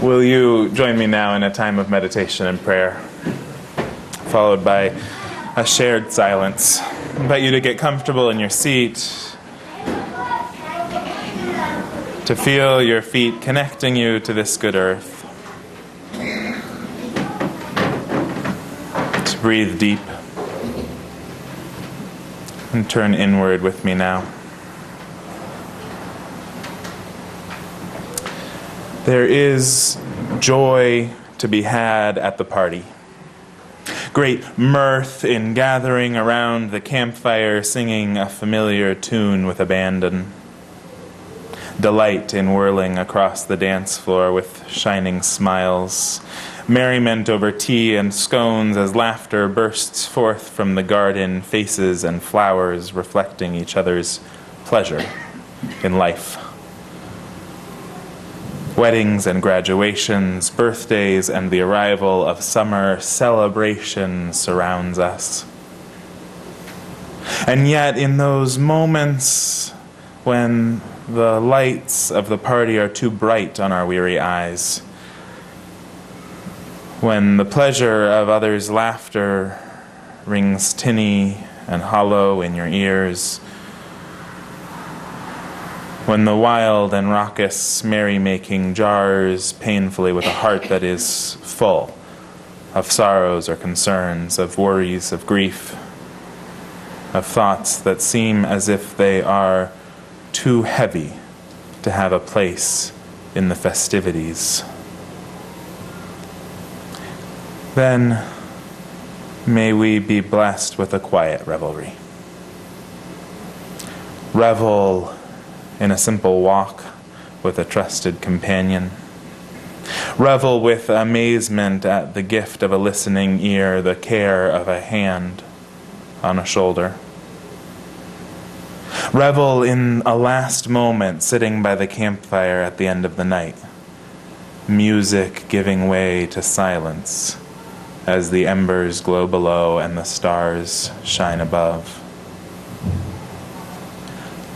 Will you join me now in a time of meditation and prayer, followed by a shared silence? I invite you to get comfortable in your seat, to feel your feet connecting you to this good earth, to breathe deep, and turn inward with me now. There is joy to be had at the party. Great mirth in gathering around the campfire, singing a familiar tune with abandon. Delight in whirling across the dance floor with shining smiles. Merriment over tea and scones as laughter bursts forth from the garden, faces and flowers reflecting each other's pleasure in life. Weddings and graduations, birthdays and the arrival of summer, celebration surrounds us. And yet in those moments when the lights of the party are too bright on our weary eyes, when the pleasure of others' laughter rings tinny and hollow in your ears, when the wild and raucous merrymaking jars painfully with a heart that is full of sorrows or concerns, of worries, of grief, of thoughts that seem as if they are too heavy to have a place in the festivities. Then may we be blessed with a quiet revelry. Revel in a simple walk with a trusted companion. Revel with amazement at the gift of a listening ear, the care of a hand on a shoulder. Revel in a last moment sitting by the campfire at the end of the night, music giving way to silence as the embers glow below and the stars shine above.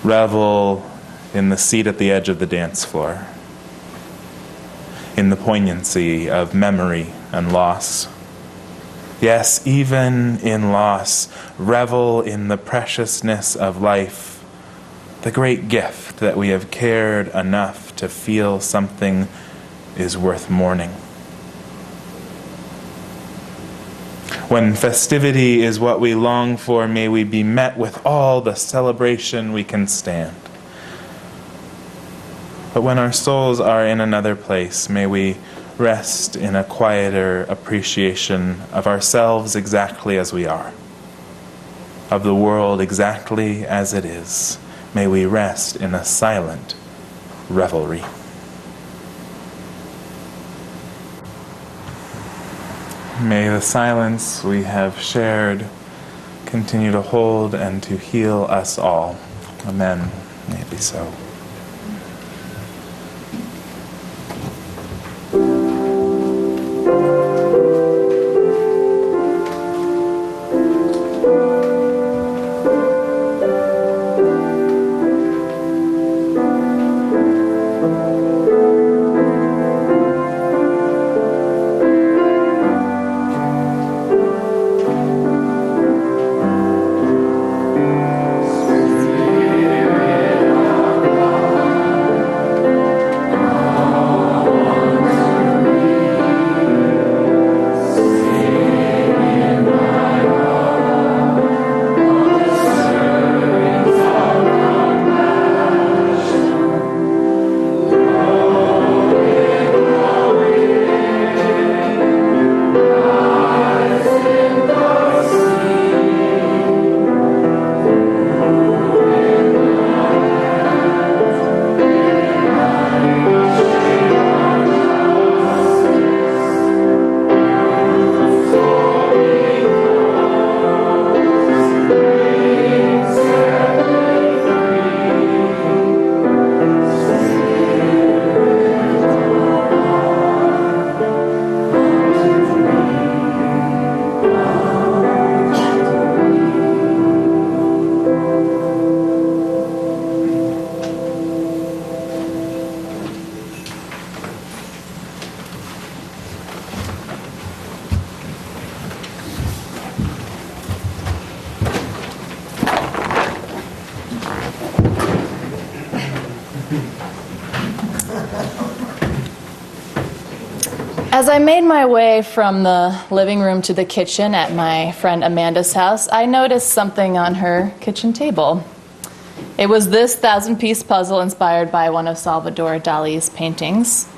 Revel in the seat at the edge of the dance floor, in the poignancy of memory and loss. Yes, even in loss, revel in the preciousness of life, the great gift that we have cared enough to feel something is worth mourning. When festivity is what we long for, may we be met with all the celebration we can stand. But when our souls are in another place, may we rest in a quieter appreciation of ourselves exactly as we are, of the world exactly as it is. May we rest in a silent revelry. May the silence we have shared continue to hold and to heal us all. Amen. May it be so. As I made my way from the living room to the kitchen at my friend Amanda's house, I noticed something on her kitchen table. It was this 1,000-piece puzzle inspired by one of Salvador Dali's paintings.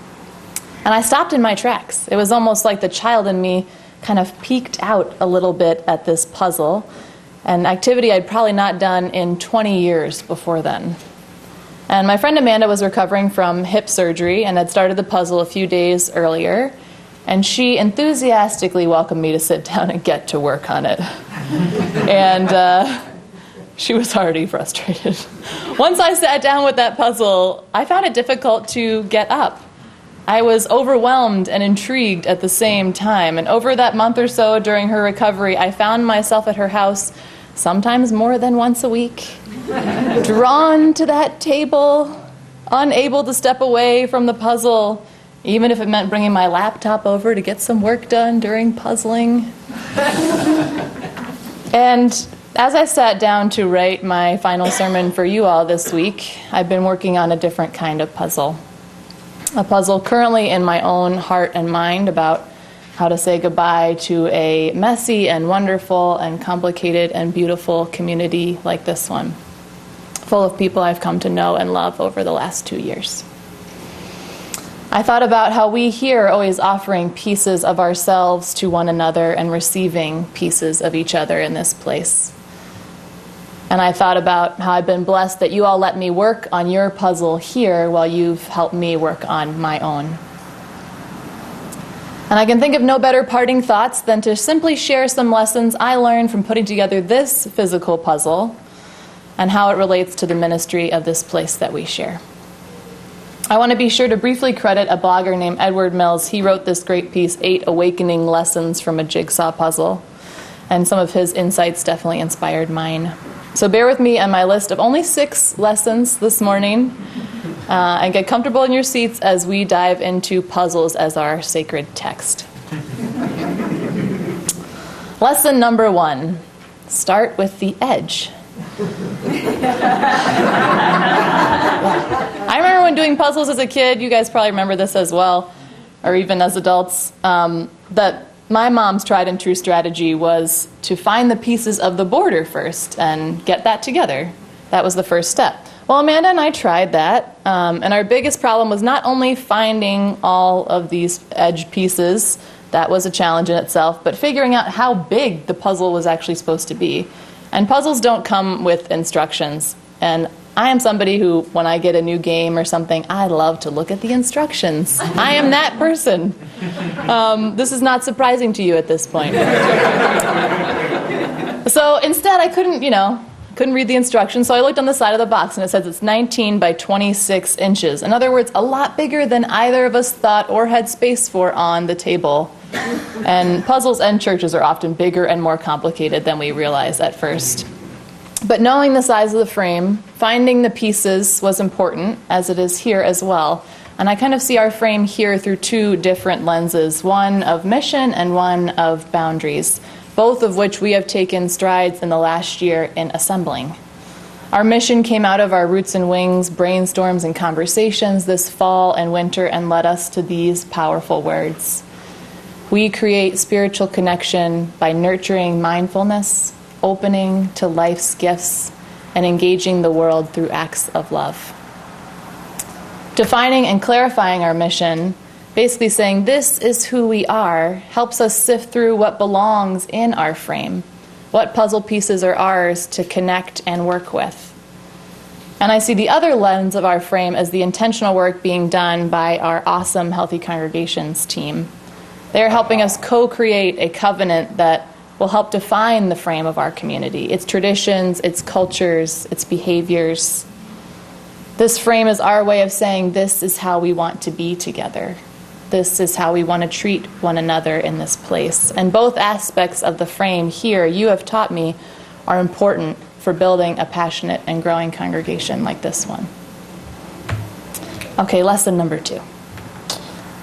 And I stopped in my tracks. It was almost like the child in me kind of peeked out a little bit at this puzzle, an activity I'd probably not done in 20 years before then. And my friend Amanda was recovering from hip surgery and had started the puzzle a few days earlier, and she enthusiastically welcomed me to sit down and get to work on it. And she was already frustrated. Once I sat down with that puzzle, I found it difficult to get up. I was overwhelmed and intrigued at the same time. And over that month or so during her recovery, I found myself at her house sometimes more than once a week, drawn to that table, unable to step away from the puzzle, even if it meant bringing my laptop over to get some work done during puzzling. And as I sat down to write my final sermon for you all this week, I've been working on a different kind of puzzle. A puzzle currently in my own heart and mind about how to say goodbye to a messy and wonderful and complicated and beautiful community like this one, full of people I've come to know and love over the last 2 years. I thought about how we here are always offering pieces of ourselves to one another and receiving pieces of each other in this place. And I thought about how I've been blessed that you all let me work on your puzzle here while you've helped me work on my own. And I can think of no better parting thoughts than to simply share some lessons I learned from putting together this physical puzzle and how it relates to the ministry of this place that we share. I want to be sure to briefly credit a blogger named Edward Mills. He wrote this great piece, 8 Awakening Lessons from a Jigsaw Puzzle, and some of his insights definitely inspired mine. So bear with me on my list of only 6 lessons this morning, and get comfortable in your seats as we dive into puzzles as our sacred text. Lesson number 1, start with the edge. I remember when doing puzzles as a kid, you guys probably remember this as well, or even as adults, that my mom's tried and true strategy was to find the pieces of the border first and get that together. That was the first step. Well, Amanda and I tried that, and our biggest problem was not only finding all of these edge pieces, that was a challenge in itself, but figuring out how big the puzzle was actually supposed to be. And puzzles don't come with instructions, and I am somebody who, when I get a new game or something, I love to look at the instructions. I am that person. This is not surprising to you at this point. So instead, I couldn't read the instructions, so I looked on the side of the box, and it says it's 19 by 26 inches. In other words, a lot bigger than either of us thought or had space for on the table. And puzzles and churches are often bigger and more complicated than we realize at first. But knowing the size of the frame, finding the pieces was important, as it is here as well. And I kind of see our frame here through 2 different lenses, one of mission and one of boundaries, both of which we have taken strides in the last year in assembling. Our mission came out of our Roots and Wings brainstorms and conversations this fall and winter and led us to these powerful words. We create spiritual connection by nurturing mindfulness, opening to life's gifts, and engaging the world through acts of love. Defining and clarifying our mission, basically saying this is who we are, helps us sift through what belongs in our frame, what puzzle pieces are ours to connect and work with. And I see the other lens of our frame as the intentional work being done by our awesome Healthy Congregations team. They're helping us co-create a covenant that will help define the frame of our community, its traditions, its cultures, its behaviors. This frame is our way of saying this is how we want to be together. This is how we want to treat one another in this place. And both aspects of the frame here, you have taught me, are important for building a passionate and growing congregation like this one. Okay, lesson number 2.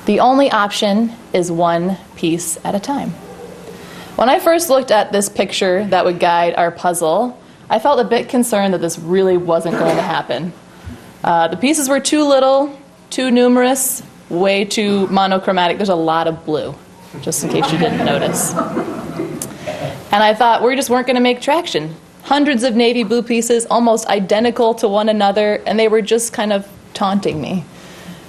The only option is one piece at a time. When I first looked at this picture that would guide our puzzle, I felt a bit concerned that this really wasn't going to happen. The pieces were too little, too numerous, way too monochromatic. There's a lot of blue, just in case you didn't notice. And I thought we just weren't going to make traction. Hundreds of navy blue pieces, almost identical to one another, and they were just kind of taunting me.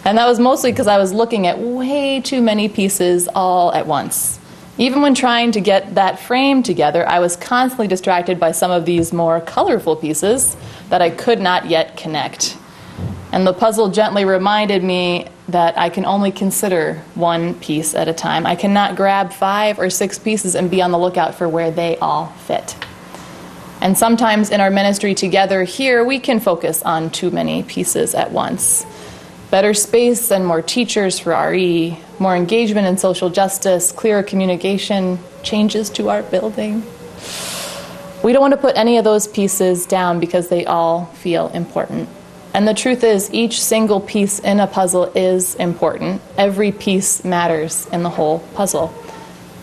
And that was mostly because I was looking at way too many pieces all at once. Even when trying to get that frame together, I was constantly distracted by some of these more colorful pieces that I could not yet connect. And the puzzle gently reminded me that I can only consider one piece at a time. I cannot grab 5 or 6 pieces and be on the lookout for where they all fit. And sometimes in our ministry together here, we can focus on too many pieces at once. Better space and more teachers for RE, more engagement in social justice, clearer communication, changes to our building. We don't want to put any of those pieces down because they all feel important. And the truth is, each single piece in a puzzle is important. Every piece matters in the whole puzzle.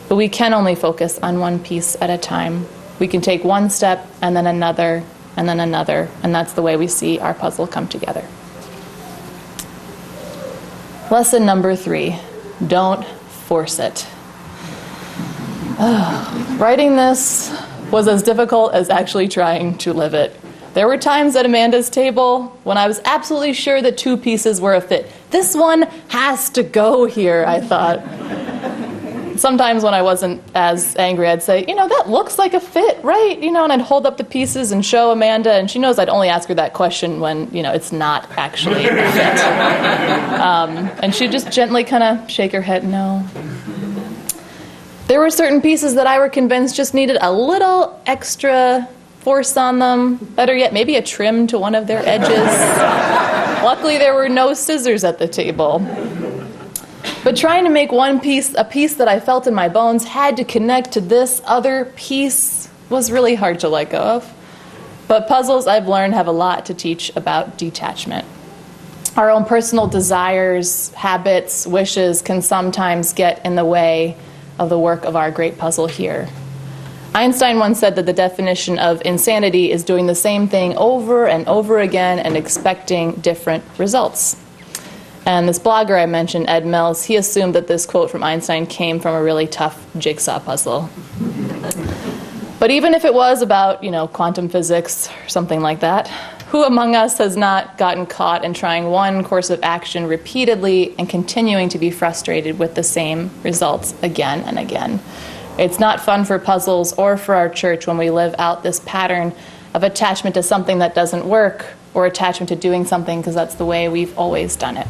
But we can only focus on one piece at a time. We can take one step and then another, and that's the way we see our puzzle come together. Lesson number 3, don't force it. Writing this was as difficult as actually trying to live it. There were times at Amanda's table when I was absolutely sure that 2 pieces were a fit. This one has to go here, I thought. Sometimes when I wasn't as angry, I'd say, that looks like a fit, right? And I'd hold up the pieces and show Amanda, and she knows I'd only ask her that question when, it's not actually a fit. And she'd just gently kind of shake her head, no. There were certain pieces that I were convinced just needed a little extra force on them. Better yet, maybe a trim to one of their edges. Luckily, there were no scissors at the table. But trying to make one piece, a piece that I felt in my bones, had to connect to this other piece was really hard to let go of. But puzzles, I've learned, have a lot to teach about detachment. Our own personal desires, habits, wishes can sometimes get in the way of the work of our great puzzle here. Einstein once said that the definition of insanity is doing the same thing over and over again and expecting different results. And this blogger I mentioned, Ed Mills, he assumed that this quote from Einstein came from a really tough jigsaw puzzle. But even if it was about, quantum physics or something like that, who among us has not gotten caught in trying one course of action repeatedly and continuing to be frustrated with the same results again and again? It's not fun for puzzles or for our church when we live out this pattern of attachment to something that doesn't work or attachment to doing something because that's the way we've always done it.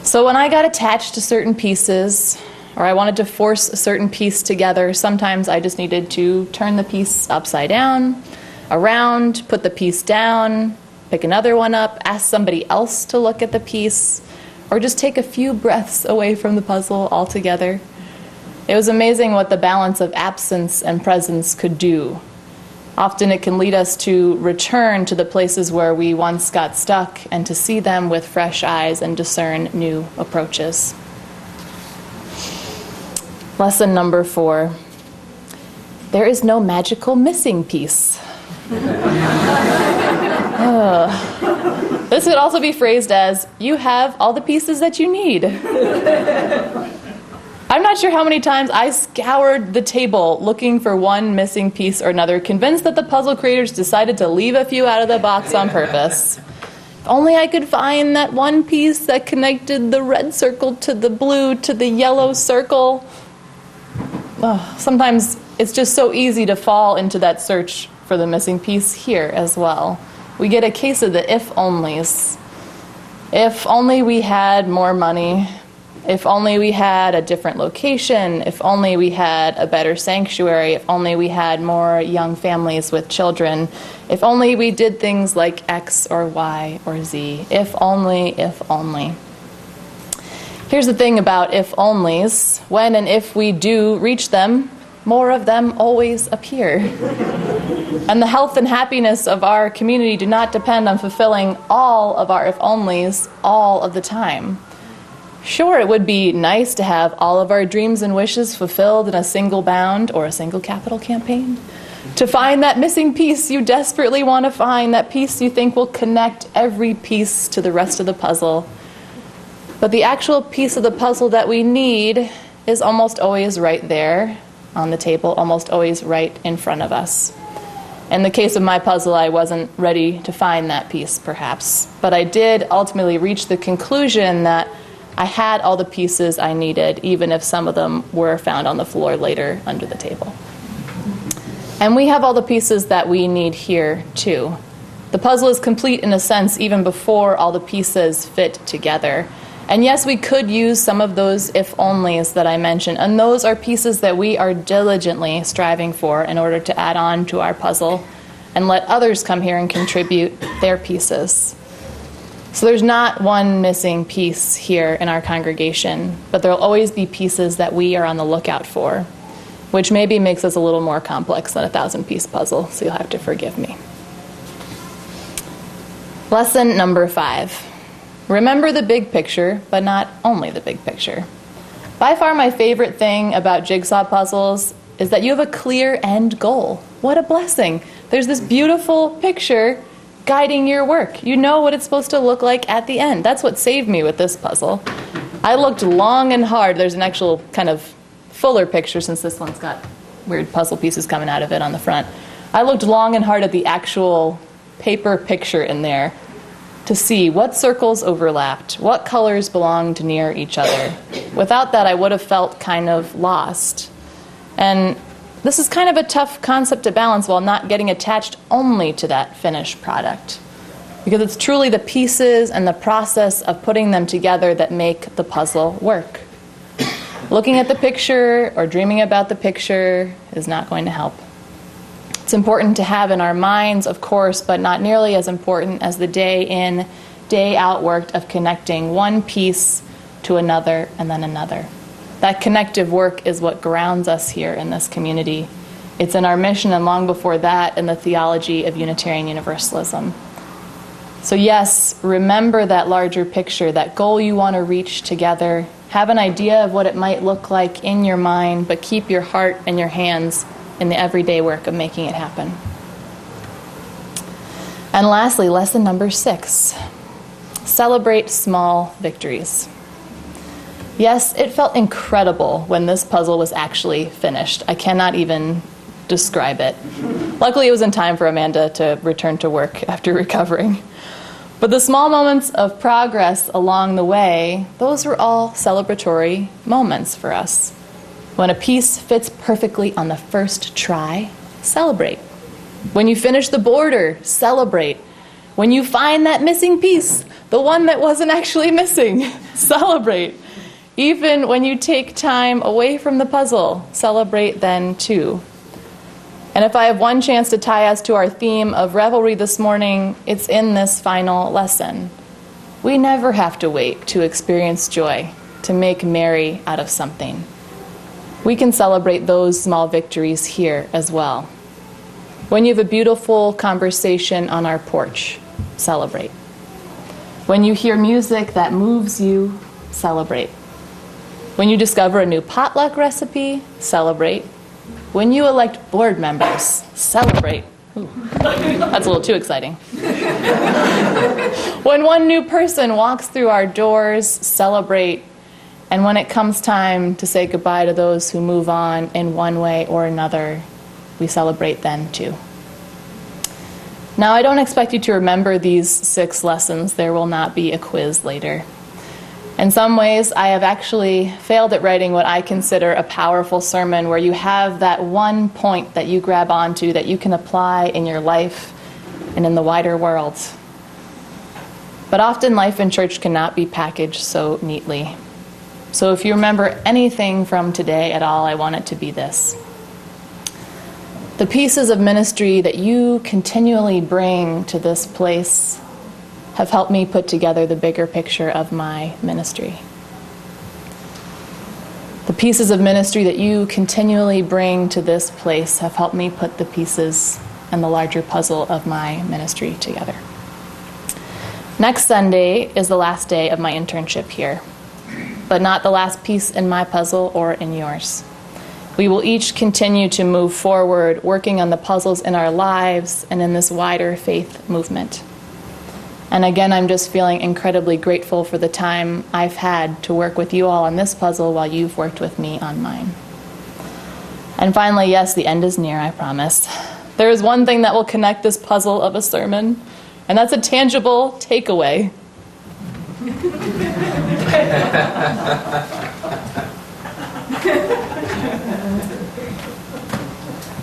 So when I got attached to certain pieces, or I wanted to force a certain piece together, sometimes I just needed to turn the piece upside down, around, put the piece down, pick another one up, ask somebody else to look at the piece, or just take a few breaths away from the puzzle altogether. It was amazing what the balance of absence and presence could do. Often it can lead us to return to the places where we once got stuck and to see them with fresh eyes and discern new approaches. Lesson number 4. There is no magical missing piece. This could also be phrased as, you have all the pieces that you need. I'm not sure how many times I scoured the table looking for one missing piece or another, convinced that the puzzle creators decided to leave a few out of the box on purpose. If only I could find that one piece that connected the red circle to the blue to the yellow circle. Sometimes it's just so easy to fall into that search for the missing piece here as well. We get a case of the if-onlys. If only we had more money. If only we had a different location, if only we had a better sanctuary, if only we had more young families with children, if only we did things like X or Y or Z, if only, if only. Here's the thing about if-onlys. When and if we do reach them, more of them always appear. And the health and happiness of our community do not depend on fulfilling all of our if-onlys all of the time. Sure, it would be nice to have all of our dreams and wishes fulfilled in a single bound or a single capital campaign. To find that missing piece you desperately want to find, that piece you think will connect every piece to the rest of the puzzle. But the actual piece of the puzzle that we need is almost always right there on the table, almost always right in front of us. In the case of my puzzle, I wasn't ready to find that piece, perhaps. But I did ultimately reach the conclusion that I had all the pieces I needed, even if some of them were found on the floor later under the table. And we have all the pieces that we need here, too. The puzzle is complete in a sense even before all the pieces fit together. And yes, we could use some of those if-onlys that I mentioned, and those are pieces that we are diligently striving for in order to add on to our puzzle and let others come here and contribute their pieces. So there's not one missing piece here in our congregation, but there will always be pieces that we are on the lookout for, which maybe makes us a little more complex than a 1,000-piece puzzle, so you'll have to forgive me. Lesson number 5. Remember the big picture, but not only the big picture. By far my favorite thing about jigsaw puzzles is that you have a clear end goal. What a blessing. There's this beautiful picture guiding your work. You know what it's supposed to look like at the end. That's what saved me with this puzzle. I looked long and hard. There's an actual kind of fuller picture since this one's got weird puzzle pieces coming out of it on the front. I looked long and hard at the actual paper picture in there to see what circles overlapped, what colors belonged near each other. Without that, I would have felt kind of lost. And this is kind of a tough concept to balance while not getting attached only to that finished product, because it's truly the pieces and the process of putting them together that make the puzzle work. Looking at the picture or dreaming about the picture is not going to help. It's important to have in our minds, of course, but not nearly as important as the day in, day out work of connecting one piece to another and then another. That connective work is what grounds us here in this community. It's in our mission and long before that in the theology of Unitarian Universalism. So yes, remember that larger picture, that goal you want to reach together. Have an idea of what it might look like in your mind, but keep your heart and your hands in the everyday work of making it happen. And lastly, lesson number 6. Celebrate small victories. Yes, it felt incredible when this puzzle was actually finished. I cannot even describe it. Luckily, it was in time for Amanda to return to work after recovering. But the small moments of progress along the way, those were all celebratory moments for us. When a piece fits perfectly on the first try, celebrate. When you finish the border, celebrate. When you find that missing piece, the one that wasn't actually missing, celebrate. Even when you take time away from the puzzle, celebrate then too. And if I have one chance to tie us to our theme of revelry this morning, it's in this final lesson. We never have to wait to experience joy, to make merry out of something. We can celebrate those small victories here as well. When you have a beautiful conversation on our porch, celebrate. When you hear music that moves you, celebrate. When you discover a new potluck recipe, celebrate. When you elect board members, celebrate. Ooh, that's a little too exciting. When one new person walks through our doors, celebrate. And when it comes time to say goodbye to those who move on in one way or another, we celebrate then too. Now, I don't expect you to remember these 6 lessons. There will not be a quiz later. In some ways, I have actually failed at writing what I consider a powerful sermon where you have that one point that you grab onto that you can apply in your life and in the wider world. But often life in church cannot be packaged so neatly. So if you remember anything from today at all, I want it to be this. The pieces of ministry that you continually bring to this place have helped me put together the bigger picture of my ministry. The pieces of ministry that you continually bring to this place have helped me put the pieces and the larger puzzle of my ministry together. Next Sunday is the last day of my internship here, but not the last piece in my puzzle or in yours. We will each continue to move forward, working on the puzzles in our lives and in this wider faith movement. And again, I'm just feeling incredibly grateful for the time I've had to work with you all on this puzzle while you've worked with me on mine. And finally, yes, the end is near, I promise. There is one thing that will connect this puzzle of a sermon, and that's a tangible takeaway.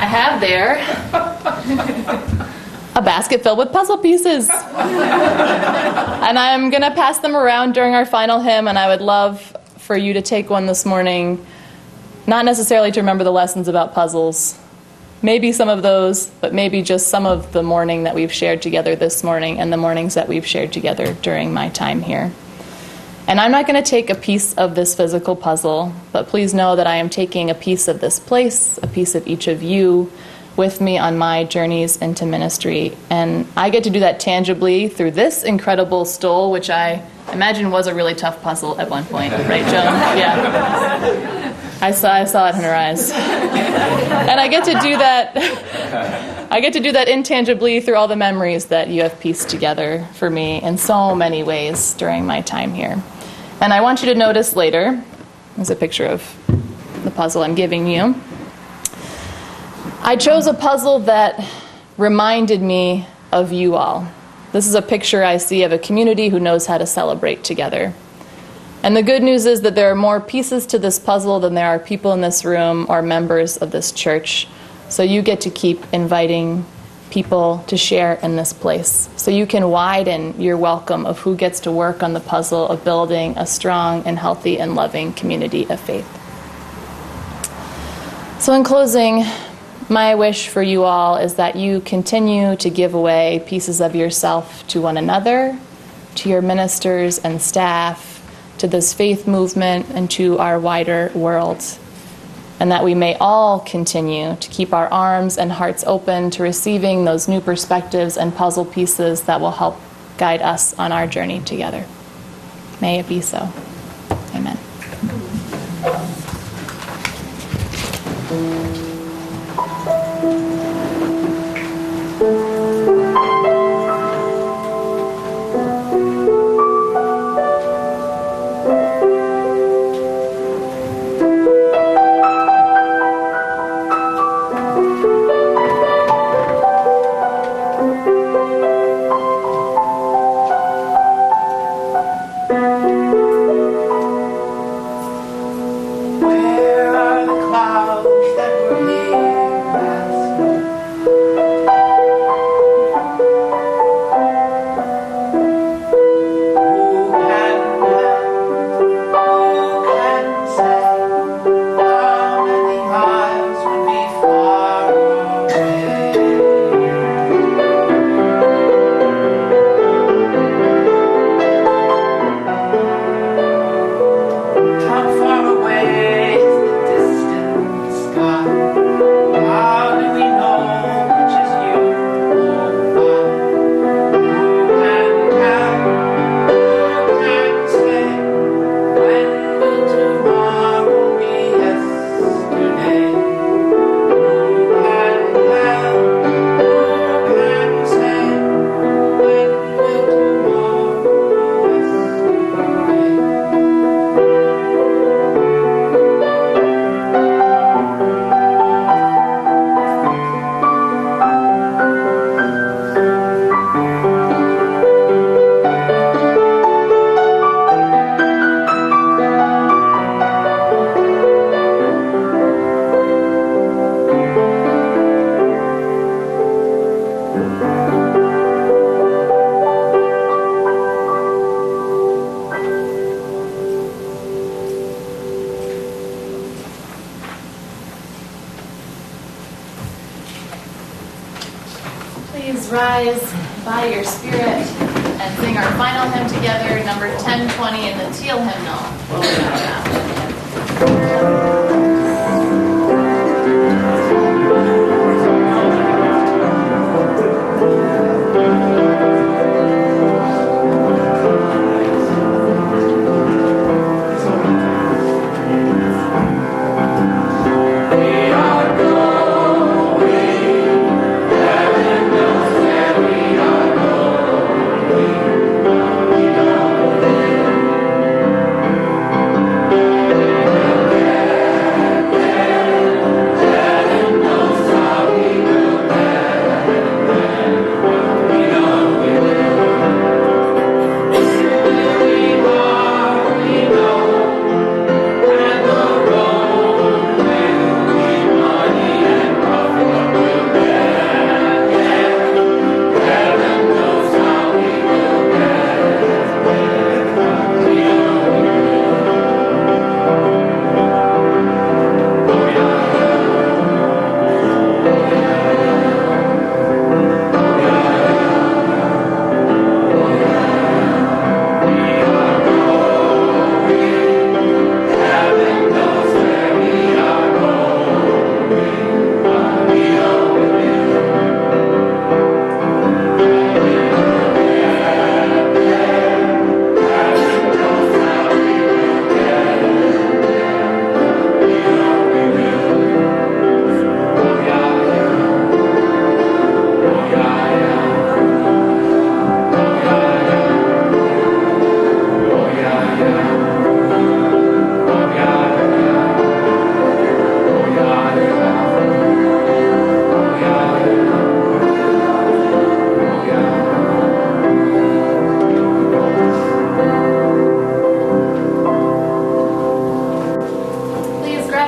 I have there a basket filled with puzzle pieces. And I'm going to pass them around during our final hymn, and I would love for you to take one this morning, not necessarily to remember the lessons about puzzles, maybe some of those, but maybe just some of the morning that we've shared together this morning and the mornings that we've shared together during my time here. And I'm not going to take a piece of this physical puzzle, but please know that I am taking a piece of this place, a piece of each of you, with me on my journeys into ministry. And I get to do that tangibly through this incredible stole, which I imagine was a really tough puzzle at one point. Right, Joan? Yeah. I saw it in her eyes. And I get to do that. I get to do that intangibly through all the memories that you have pieced together for me in so many ways during my time here. And I want you to notice later, there's a picture of the puzzle I'm giving you. I chose a puzzle that reminded me of you all. This is a picture I see of a community who knows how to celebrate together. And the good news is that there are more pieces to this puzzle than there are people in this room or members of this church. So you get to keep inviting people to share in this place. So you can widen your welcome of who gets to work on the puzzle of building a strong and healthy and loving community of faith. So in closing, my wish for you all is that you continue to give away pieces of yourself to one another, to your ministers and staff, to this faith movement, and to our wider world. And that we may all continue to keep our arms and hearts open to receiving those new perspectives and puzzle pieces that will help guide us on our journey together. May it be so. Amen. Please rise by your spirit and sing our final hymn together, number 1020 in the Teal hymnal. We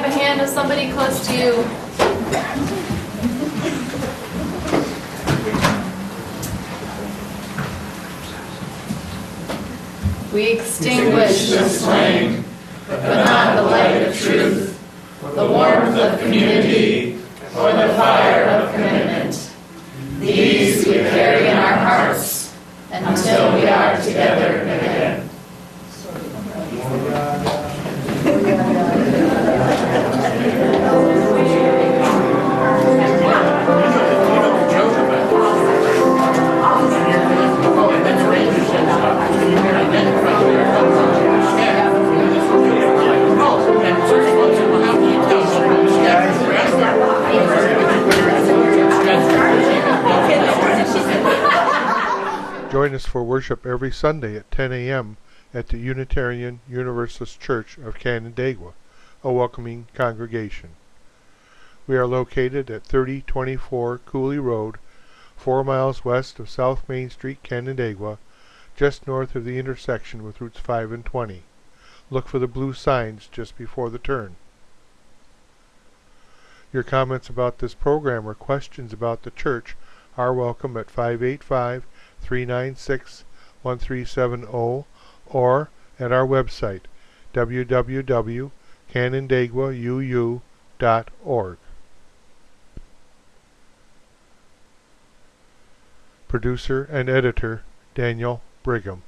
grab a hand of somebody close to you. We extinguish the flame, but not the light of truth, the warmth of community, or the fire of commitment. These we carry in our hearts until we are together again. Join us for worship every Sunday at 10 a.m. at the Unitarian Universalist Church of Canandaigua, a welcoming congregation. We are located at 3024 Cooley Road, 4 miles west of South Main Street, Canandaigua, just north of the intersection with Routes 5 and 20. Look for the blue signs just before the turn. Your comments about this program or questions about the church are welcome at 585-396-1370 or at our website www.canandaiguauu.org. Producer and editor Daniel Brigham.